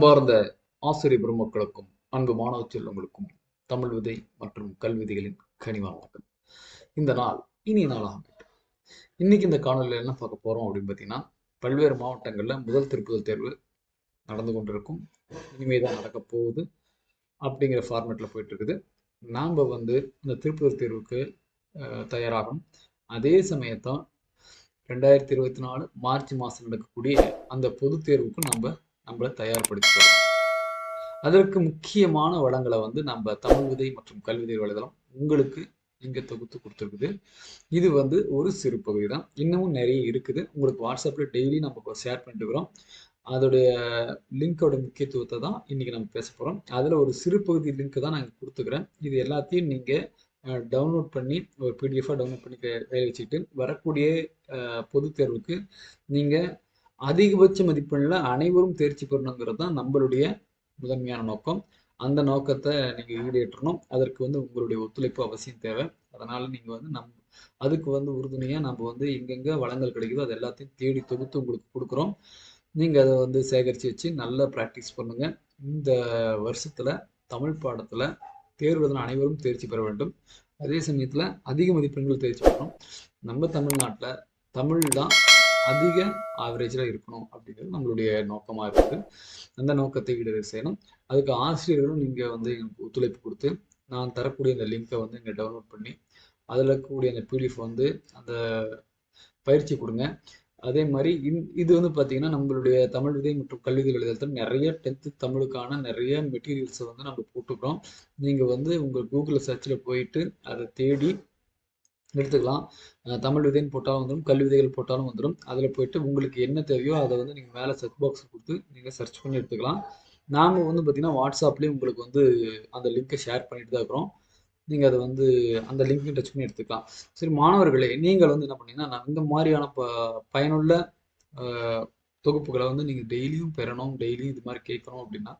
அன்பார்ந்த ஆசிரியர் பெருமக்களுக்கும் அன்பு மாணவ செல்வங்களுக்கும் தமிழ் விதை மற்றும் கல்விதைகளின் கனிவான வணக்கம். இந்த நாள் இனிய நாளாக அமையட்டும். இன்னைக்கு இந்த காணொலியில் என்ன பார்க்க போறோம் அப்படின்னு பார்த்தீங்கன்னா, பல்வேறு மாவட்டங்கள்ல முதல் திருப்புதல் தேர்வு நடந்து கொண்டிருக்கும், இனிமேதான் நடக்க போகுது அப்படிங்கிற ஃபார்மேட்ல போயிட்டு இருக்குது. நாம இந்த திருப்புதல் தேர்வுக்கு தயாராகும். அதே சமயத்தான் 2024 மார்ச் மாதம் நடக்கக்கூடிய அந்த பொது தேர்வுக்கு நம்மளை தயார்படுத்திக்கிறோம். அதற்கு முக்கியமான வளங்களை நம்ம தமிழ் விதை மற்றும் கல்விதை வலைதளம் உங்களுக்கு இங்க தொகுத்து கொடுத்துருக்குது. இது ஒரு சிறு பகுதி தான், இன்னமும் நிறைய இருக்குது. உங்களுக்கு வாட்ஸ்அப்ல டெய்லி நம்ம ஷேர் பண்ணிட்டு இருக்கிறோம். அதோடைய லிங்கோட முக்கியத்துவத்தை தான் இன்னைக்கு நம்ம பேச போறோம். அதுல ஒரு சிறு பகுதி லிங்க் தான் நான் கொடுத்துக்கிறேன். இது எல்லாத்தையும் நீங்க டவுன்லோட் பண்ணி ஒரு பிடிஎஃபாக டவுன்லோட் பண்ணி கையில் வச்சுக்கிட்டு வரக்கூடிய பொது தேர்வுக்கு நீங்கள் அதிகபட்ச மதிப்பெண்ணில் அனைவரும் தேர்ச்சி பெறணுங்கிறது தான் நம்மளுடைய முதன்மையான நோக்கம். அந்த நோக்கத்தை நீங்கள் ஈடேற்றணும். அதற்கு உங்களுடைய ஒத்துழைப்பு அவசியம் தேவை. அதனால் நீங்கள் அதுக்கு உறுதுணையாக நம்ம எங்கெங்கே வளங்கள் கிடைக்குதோ அது எல்லாத்தையும் தேடி தொகுத்து உங்களுக்கு கொடுக்குறோம். நீங்கள் அதை சேகரித்து வச்சு நல்லா ப்ராக்டிஸ் பண்ணுங்கள். இந்த வருஷத்தில் தமிழ் பாடத்தில் தேர்வதில் அனைவரும் தேர்ச்சி பெற வேண்டும். அதே சமயத்தில் அதிக மதிப்பெண்கள் தேர்ச்சி பெறணும். நம்ம தமிழ்நாட்டில் தமிழ் தான் அதிக ஆவரேஜில் இருக்கணும் அப்படிங்கிறது நம்மளுடைய நோக்கமாக இருக்குது. அந்த நோக்கத்தை ஈடு செய்யணும். அதுக்கு ஆசிரியர்களும் நீங்கள் எனக்கு ஒத்துழைப்பு கொடுத்து நான் தரக்கூடிய இந்த லிங்கை இங்கே டவுன்லோட் பண்ணி அதில் இருக்கக்கூடிய அந்த பிடிஎஃப் அந்த பயிற்சி கொடுங்க. அதே மாதிரி இது பார்த்தீங்கன்னா நம்மளுடைய தமிழ் விதை மற்றும் கல்விதை வலைதளத்தில் நிறைய 10th தமிழுக்கான நிறைய மெட்டீரியல்ஸை நம்ம போட்டுக்கிறோம். நீங்கள் உங்கள் கூகுளில் சர்ச்சில் போயிட்டு அதை தேடி எடுத்துக்கலாம். தமிழ் விதைன்னு போட்டாலும் வந்துடும், கல்வி விதைகள் போட்டாலும் வந்துடும். அதில் போயிட்டு உங்களுக்கு என்ன தேவையோ அதை நீங்கள் மேலே சர்ச் பாக்ஸ் கொடுத்து நீங்கள் சர்ச் பண்ணி எடுத்துக்கலாம். நாங்கள் பார்த்தீங்கன்னா வாட்ஸ்அப்லேயும் உங்களுக்கு அந்த லிங்கை ஷேர் பண்ணிட்டு தான் இருக்கிறோம். நீங்கள் அதை அந்த லிங்க்கையும் டச் பண்ணி எடுத்துக்கலாம். சரி மாணவர்களே, நீங்கள் என்ன பண்ணீங்கன்னா, நான் இந்த மாதிரியான பயனுள்ள தொகுப்புகளை நீங்கள் டெய்லியும் பெறணும், டெய்லியும் இது மாதிரி கேட்கணும் அப்படின்னா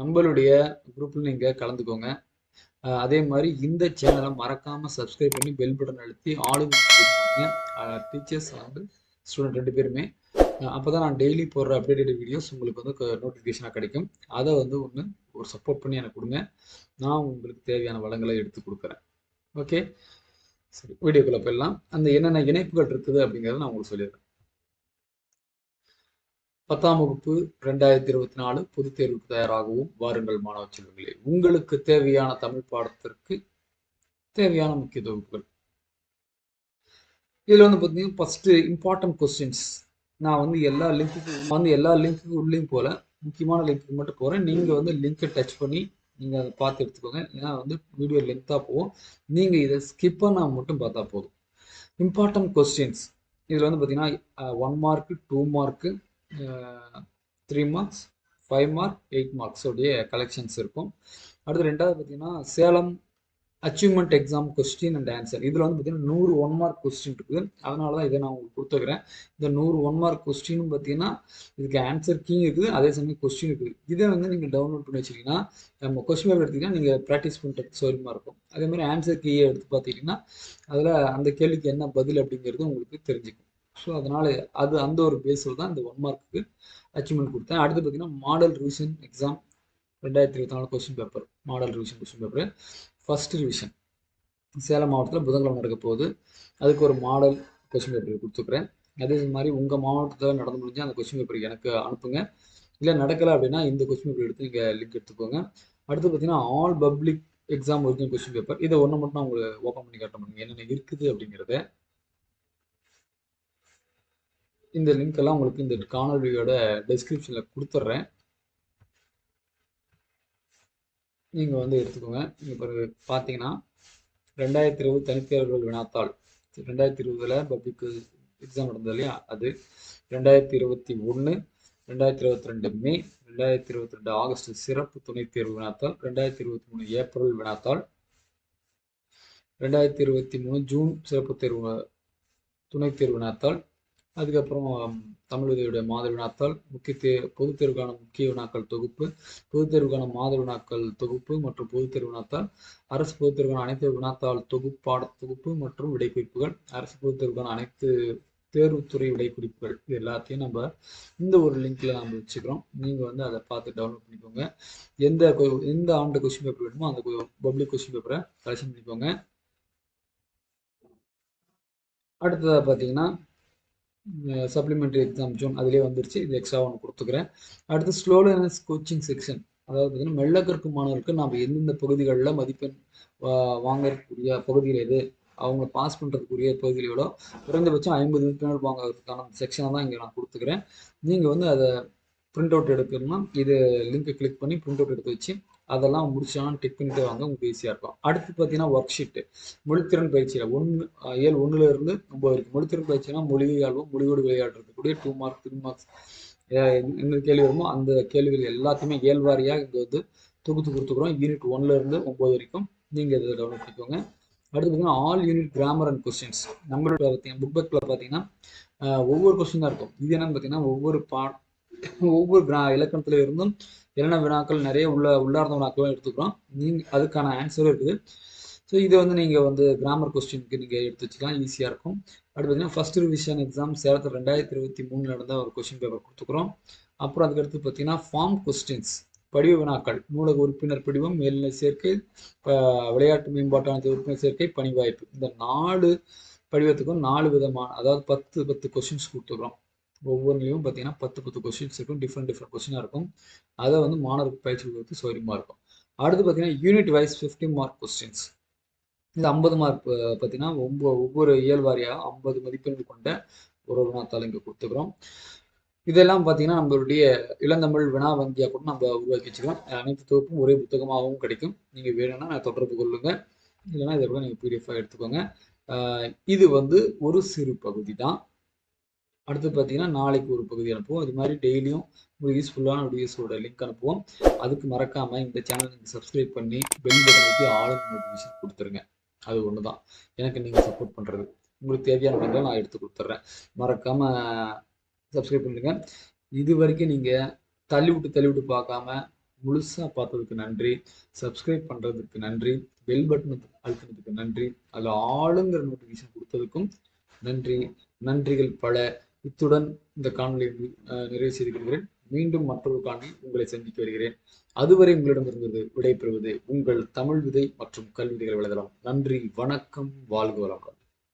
நம்மளுடைய குரூப்பில் நீங்கள் கலந்துக்கோங்க. அதே மாதிரி இந்த சேனலை மறக்காமல் சப்ஸ்கிரைப் பண்ணி பெல் பட்டன் அழுத்தி ஆளுங்க டீச்சர்ஸ் அண்ட் ஸ்டூடெண்ட் 2 பேருமே. அப்போ தான் நான் டெய்லி போடுற அப்டேட்டட் வீடியோஸ் உங்களுக்கு நோட்டிஃபிகேஷனாக கிடைக்கும். அதை ஒரு சப்போர்ட் பண்ணி எனக்கு கொடுங்க. நான் உங்களுக்கு தேவையான வளங்களை எடுத்து கொடுக்குறேன். ஓகே, சரி வீடியோக்குள்ள போயிடலாம். அந்த என்னென்ன இணைப்புகள் இருக்குது அப்படிங்கிறத நான் உங்களுக்கு சொல்லிடுறேன். 10ஆம் வகுப்பு 2024 பொதுத் தேர்வுக்கு தயாராகவும் வாருங்கள் மாணவ செல்வங்களே. உங்களுக்கு தேவையான தமிழ் பாடத்திற்கு தேவையான முக்கிய தொகுப்புகள். இதுல பார்த்தீங்கன்னா ஃபர்ஸ்ட் இம்பார்ட்டன்ட் கொஸ்டின்ஸ். நான் எல்லா லிங்க்குக்கு உள்ளேயும் போல முக்கியமான லிங்க்கு மட்டும் போறேன். நீங்க லிங்கை டச் பண்ணி நீங்க அதை பார்த்து எடுத்துக்கோங்க. ஏன்னா வீடியோ லென்த்தா போகும். நீங்க இதை ஸ்கிப் பண்ணா மட்டும் பார்த்தா போதும். இம்பார்ட்டன்ட் கொஸ்டின்ஸ் இதுல பார்த்தீங்கன்னா 1 mark, 2 mark, 3 marks, 5 mark, 8 marks உடைய கலெக்ஷன்ஸ் இருக்கும். அடுத்து ரெண்டாவது பார்த்தீங்கன்னா Salem achievement exam question and answer. இதில் பார்த்தீங்கன்னா 100 1 மார்க் கொஸ்டின் இருக்குது. அதனால தான் இதை நான் உங்களுக்கு கொடுத்துக்கிறேன். இந்த 100 1 மார்க் கொஸ்டினும் பார்த்தீங்கன்னா இதுக்கு ஆன்சர் கீயும் இருக்குது, அதே சமயம் கொஸ்டின் இருக்குது. இதை நீங்கள் டவுன்லோட் பண்ணி வச்சிங்கன்னா நம்ம கொஸ்டின் பேப்பர் எடுத்திங்கன்னா நீங்கள் ப்ராக்டிஸ் பண்ணுறதுக்கு சௌரியமாக இருக்கும். அதே மாதிரி ஆன்சர் கீயை எடுத்து பார்த்துக்கிட்டிங்கன்னா அதில் அந்த கேள்விக்கு என்ன பதில் அப்படிங்கிறது உங்களுக்கு தெரிஞ்சுக்கும். ஸோ அதனால் அந்த ஒரு பேஸில் தான் இந்த 1 மார்க்குக்கு அச்சீவ்மெண்ட் கொடுத்தேன். அடுத்து பார்த்தீங்கன்னா model revision exam 2024 question paper, model revision question paper first revision Salem மாவட்டத்தில் புதன்கிழமை நடக்க போகுது. அதுக்கு ஒரு மாடல் கொஸ்டின் பேப்பர் கொடுத்துக்கிறேன். அதே மாதிரி உங்கள் மாவட்டத்தில் நடந்து முடிஞ்சால் அந்த கொஸ்டின் பேப்பர் எனக்கு அனுப்புங்க. இல்லை நடக்கலை அப்படின்னா இந்த கொஸ்டின் பேப்பர் எடுத்து நீங்கள் லிங்க் எடுத்துக்கோங்க. அடுத்து பார்த்தீங்கன்னா all public exam original question paper. இதை ஒன்று மட்டும் நான் உங்களுக்கு ஓப்பன் பண்ணி காட்ட முடியும் என்னென்ன இருக்குது அப்படிங்கிறத. இந்த லிங்க் எல்லாம் உங்களுக்கு இந்த காணொலியோட டிஸ்கிரிப்ஷனில் கொடுத்துட்றேன். நீங்கள் எடுத்துக்கோங்க. நீங்கள் இப்போ பார்த்தீங்கன்னா 2020 தனித்தேர்வுகள் வினாத்தாள் 2020 பப்ளிக் எக்ஸாம் நடந்தது இல்லையா, அது 2021 2022 மே, 2022 ஆகஸ்ட் சிறப்பு துணைத் தேர்வு வினாத்தாள், 2023 ஏப்ரல் வினாத்தாள், 2023 ஜூன் சிறப்பு தேர்வு துணைத் தேர்வு வினாத்தாள், அதுக்கப்புறம் தமிழ் விதையுடைய மாதிரி வினாத்தாள், பொதுத் தேர்வுக்கான முக்கிய வினாக்கள் தொகுப்பு, பொதுத் தேர்வுக்கான மாதிரி வினாக்கள் தொகுப்பு மற்றும் பொதுத் தேர்வு வினாத்தாள், அரசு பொதுத் தேர்வுக்கான அனைத்து வினாத்தாள் தொகுப்பாட தொகுப்பு மற்றும் விடைக்குறிப்புகள், அரசு பொதுத் தேர்வுக்கான அனைத்து தேர்வுத்துறை விடை குறிப்புகள் இது எல்லாத்தையும் நம்ம இந்த ஒரு லிங்க்ல நம்ம வச்சுக்கிறோம். நீங்கள் வந்து அதை பார்த்து டவுன்லோட் பண்ணிக்கோங்க. எந்த ஆண்டு கொஸ்டின் பேப்பர் வேணுமோ அந்த பப்ளிக் கொஸ்டின் பேப்பரை கலெக்ஷன் பண்ணிக்கோங்க. அடுத்ததாக பார்த்தீங்கன்னா சப்ளிமெண்ட்ரி எக்ஸாம் ஜோன் அதிலே வந்துருச்சு. இது எக்ஸ்ட்ரா ஒன்று கொடுத்துக்கிறேன். அடுத்து ஸ்லோ லேர்னர்ஸ் கோச்சிங் செக்ஷன், அதாவது பார்த்தீங்கன்னா மெல்ல கற்கும் மாணவர்களுக்கு நம்ம எந்தெந்த பகுதிகளில் மதிப்பெண் வாங்கக்கூடிய பகுதியில் எது, அவங்க பாஸ் பண்ணுறதுக்குரிய பகுதிகளோ குறைந்தபட்சம் 50 மதிப்பெண்கள் வாங்குறதுக்கான செக்ஷனை தான் இங்கே நான் கொடுத்துக்கிறேன். நீங்கள் வந்து அதை பிரிண்ட் அவுட் எடுக்கணும்னா இது லிங்கை கிளிக் பண்ணி பிரிண்ட் அவுட் எடுத்து வச்சு அதெல்லாம் முடிச்சாலும் டிக் பண்ணிட்டு வாங்க, உங்களுக்கு ஈஸியாக இருக்கும். அடுத்து பார்த்தீங்கன்னா ஒர்க் ஷீட்டு மொழித்திறன் பயிற்சியில் 1 இருந்து 9 வரைக்கும். மொழித்திறன் பயிற்சினா மொழியாழ்வும் மொழியோடு விளையாடுறதுக்கூடிய 2 மார்க் 3 மார்க்ஸ் எந்த கேள்வி வருமோ அந்த கேள்விகள் எல்லாத்தையுமே இயல்வாரியாக இங்கே வந்து தொகுத்து கொடுத்துக்கிறோம். யூனிட் 1 இருந்து 9 வரைக்கும் நீங்கள் இதை டவுன்லோட் பண்ணிக்கோங்க. அடுத்து பார்த்தீங்கன்னா all unit grammar and questions. நம்மளோட பார்த்தீங்கன்னா புக் பேக்கில் பார்த்தீங்கன்னா ஒவ்வொரு கொஸ்டின் தான் இருக்கும். இது என்னன்னு பார்த்தீங்கன்னா ஒவ்வொரு இலக்கணத்துல இருந்தும் என்னென்ன வினாக்கள் நிறைய உள்ளார்ந்த வினாக்களும் எடுத்துக்கிறோம். அதுக்கான ஆன்சரும் இருக்குது. ஸோ இதை வந்து நீங்கள் வந்து கிராமர் கொஸ்டினுக்கு நீங்கள் எடுத்து வச்சுக்கலாம், ஈஸியாக இருக்கும். அடுத்து பார்த்தீங்கன்னா ஃபர்ஸ்ட் ரிவிஷன் எக்ஸாம் சேலத்தில் 2023 நடந்த ஒரு கொஸ்டின் பேப்பர் கொடுத்துக்கிறோம். அப்புறம் அதுக்கடுத்து பார்த்தீங்கன்னா ஃபார்ம் கொஸ்டின்ஸ், படிவ வினாக்கள், நூலக உறுப்பினர் படிவம், மேல்நிலை சேர்க்கை, விளையாட்டு மேம்பாட்டான உறுப்பினர் சேர்க்கை, பணி வாய்ப்பு, இந்த 4 படிவத்துக்கும் 4 விதமான, அதாவது 10 கொஸ்டின்ஸ் கொடுத்துக்கிறோம். ஒவ்வொன்றிலையும் பார்த்தீங்கன்னா 10 கொஸ்டின்ஸ் இருக்கும். டிஃப்ரெண்ட் கொஸ்டினாக இருக்கும். அதை வந்து மாணவருக்கு பயிற்சி கொடுத்து சௌரியமாக இருக்கும். அடுத்து பார்த்தீங்கன்னா யூனிட் வைஸ் 50 மார்க் கொஸ்டின்ஸ். இந்த 50 மார்க் பார்த்தீங்கன்னா ஒவ்வொரு இயல்வாரியாக 50 மதிப்பெண்கள் கொண்ட ஒரு வினாத்தாள் இங்கே கொடுத்துக்கிறோம். இதெல்லாம் பார்த்தீங்கன்னா நம்மளுடைய இளந்தமிழ் வினா வங்கியாக கூட நம்ம உருவாக்கி வச்சுக்கலாம். அனைத்து தொகுப்பும் ஒரே புத்தகமாகவும் கிடைக்கும். நீங்கள் வேணும்னா நான் தொடர்பு கொள்ளுங்க, இல்லைன்னா இதை கூட நீங்கள் பிடிஎஃபாக எடுத்துக்கோங்க. இது வந்து ஒரு சிறு பகுதி தான். அடுத்து பார்த்தீங்கன்னா நாளைக்கு ஒரு பகுதி அனுப்புவோம். இது மாதிரி டெய்லியும் ஒரு யூஸ்ஃபுல்லான வீடியோஸோட லிங்க் அனுப்புவோம். அதுக்கு மறக்காமல் இந்த சேனல் நீங்கள் சப்ஸ்கிரைப் பண்ணி பெல் பட்டன் வைத்து ஆல் நோட்டிஃபிகேஷன் கொடுத்துருங்க. அது ஒன்று தான் எனக்கு நீங்கள் சப்போர்ட் பண்ணுறது. உங்களுக்கு தேவையான பண்றதை நான் எடுத்து கொடுத்துட்றேன். மறக்காமல் சப்ஸ்கிரைப் பண்ணிடுங்க. இது வரைக்கும் நீங்கள் தள்ளி விட்டு பார்க்காம முழுசாக பார்த்ததுக்கு நன்றி. சப்ஸ்கிரைப் பண்ணுறதுக்கு நன்றி. பெல் பட்டன் அழுத்தினதுக்கு நன்றி. அதில் ஆளுங்கிற நோட்டிஃபிகேஷன் கொடுத்ததுக்கும் நன்றி. நன்றிகள் பல. இத்துடன் இந்த காணொலியை நிறைவு செய்து கொள்கிறேன். மீண்டும் மற்றொரு காணொலியில் உங்களை சந்திக்க வருகிறேன். அதுவரை உங்களிடமிருந்து விடைபெறுவது உங்கள் தமிழ் விதை மற்றும் கல்விதைகள் வலைதளம். நன்றி, வணக்கம், வாழ்க வளமுடன்.